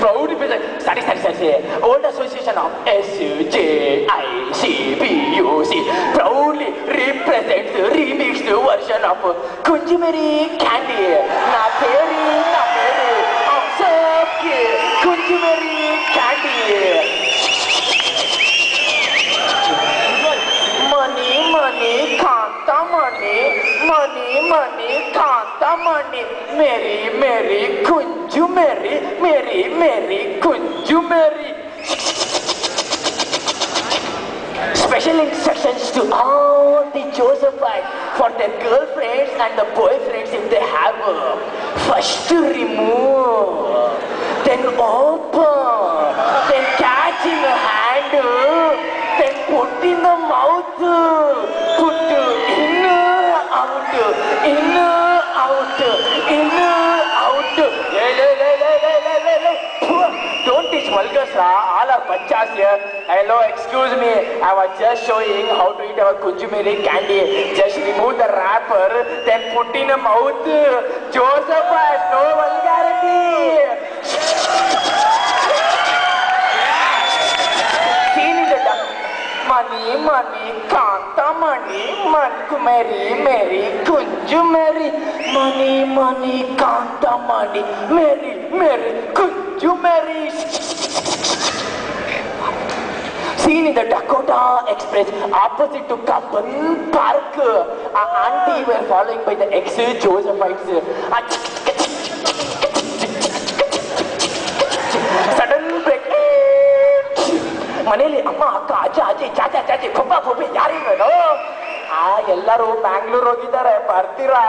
proudly present. Sorry. Old Association of SJICPUC proudly represents the remixed version of Kunjumeri Candy. Na peri hum sab ke Kunjumeri Candy. Money, khanta money, khanta money. Meri Kunjumeri, Meri Kunjumeri. Special instructions to all the Josephites for their girlfriends and the boyfriends if they have. First remove, then open, then catch in the hand, then put in the mouth, put in, out, in, out, in, out. Don't teach vulgar, sir. All are bachas here. Hello, excuse me. I was just showing how to eat our Kunjumeri candy. Just remove the wrapper, then put in a mouth. Joseph has no vulgarity. Scene in the duck. Money, khanta money, Meri Kunjumeri. Money, khanta money, Meri Kunjumeri. Seen in the Dakota Express opposite to Kapan Park. Auntie were following by the ex-Josephites. Sudden break. ಮನೇಲಿ ಅಮ್ಮ ಅಕ್ಕ ಅಜ್ಜ ಅಜ್ಜಿ ಚಾಚಿ ಕೊಬ್ಬ ಯಾರಿವೇನೋ ಎಲ್ಲರೂ ಬ್ಯಾಂಗ್ಳೂರ್ ಹೋಗಿದ್ದಾರೆ ಬರ್ತೀರಾ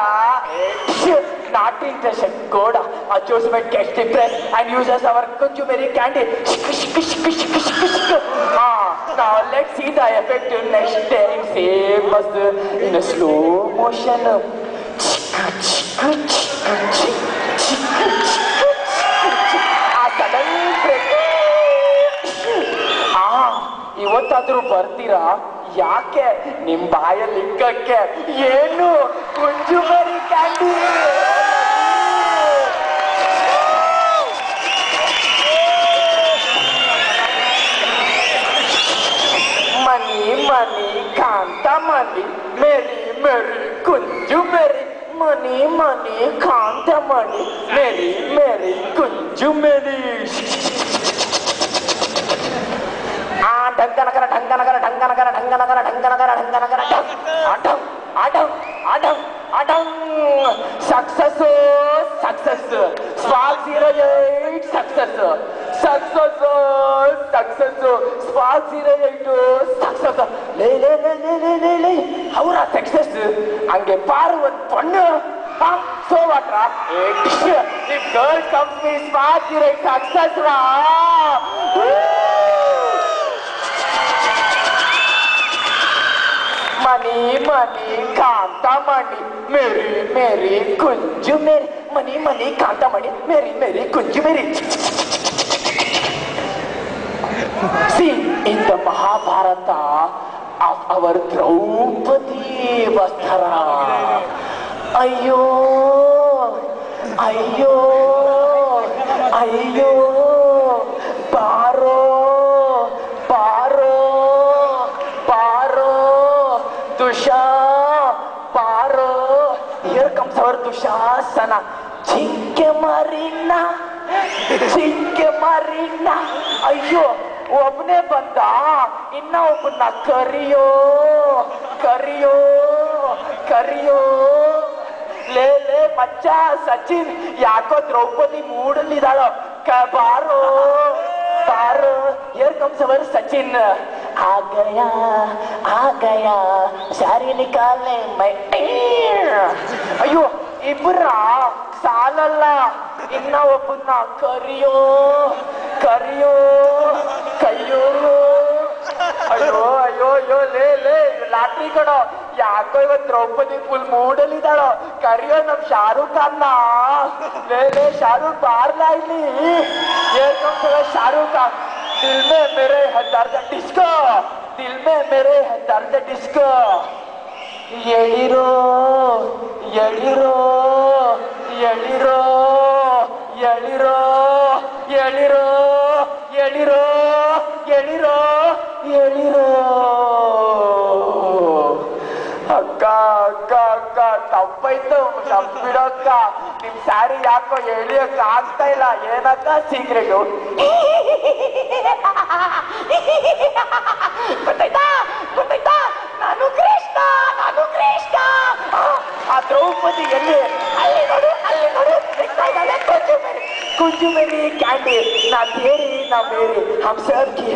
not interested God Joseph gets depressed and uses our Kunjumeri candy. Now let's see the effect next time same as in a slow motion. Sudden break. ಇವತ್ತಾದ್ರೂ ಬರ್ತೀರಾ ಯಾಕೆ ನಿಮ್ ಬಾಯಲ್ಲಿ ಇಕ್ಕಕ್ಕೆ ಏನು ಕುಂಜುಮರಿ candy money Kantha money Mary ಕುಂಜುಮರಿ money Kantha money Mary ಕುಂಜುಮರಿ Success. Spark 08 success. Spark 08 success. Lay. Howra success. Ange paru one ponnu. So what ra? If girl comes with Spark 08 success ra. Money, khanta money, Meri Kunjumeri. Money, khanta money, Meri Kunjumeri. See, in the Mahabharata of our Draupadi Vasthara. Ayyo, Paro. Paro, here comes our Dushasana. Chinke marina. Ayyo, ಒಬ್ಬನೇ ಬಂದ ಇನ್ನ ಒಬ್ಬನ ಕರಿಯೋ ಲೇ ಮಚ್ಚ ಸಚಿನ್ ಯಾಕೋ ದ್ರೌಪದಿ ಮೂಡಲಿದ್ದಾಳೋ ಬಾರೋ here comes our Sachin. आ गया सारी निकालने मैं ಅಯ್ಯೋ ಇಬ್ಬರ ಸಾಲಲ್ಲ ಇನ್ನ ಒಬ್ಬನ ಕರಿಯೋ ಅಯ್ಯೋ ಲೇ ಲಾಟ್ರಿ ಕಣೋ ಯಾಕೋ ಇವತ್ತು ದ್ರೌಪದಿ ಫುಲ್ ಮೂಡಲಿದ್ದಾಳೋ ಕರಿಯೋ ನಮ್ ಶಾರುಖ್ ಖಾನ್ನ ಲೇ ಶಾರುಖ್ ಬಾರ್ಲಾ ಇಲ್ಲಿ ಶಾರುಖ್ ಖಾನ್ दिल में मेरे है दर्द डिस्को ಎಳಿರೋ ಎಳಿರೋ ಎಳಿರೋ ಎಳಿರೋ ಎಳಿರೋ. ಅಕ್ಕ ಅಕ್ಕ ಅಕ್ಕ ತಪ್ಪಾಯ್ತು, ಬಿಡಕ್ಕ. ನಿಮ್ ಸ್ಯಾರಿ ಯಾಕೋ ಎಳಿಯಕ್ಕ ಆಗ್ತಾ ಇಲ್ಲ. ಏನಕ್ಕ ಸೀಕ್ರೆಟು? ಗೊತ್ತಾಯ್ತಾ ಗೊತ್ತಾಯ್ತಾ? ನಾನು ಕೃಷ್ಣ, ನಾನು ಕೃಷ್ಣ. ಆ ದ್ರೌಪದಿ ಎಲ್ಲಿ? ಅಲ್ಲಿ ನೋಡು, ಅಲ್ಲಿ ನೋಡು, ಸಿಗ್ತಾ ಇದ್ದಾಳೆ ಕುಂಜುಮೇರಿ ಕ್ಯಾಂಡಿ. ನಾ ತೇರಿ ನಾ ಮೇರಿ ಹಮ್ ಸಬ್ ಕಿ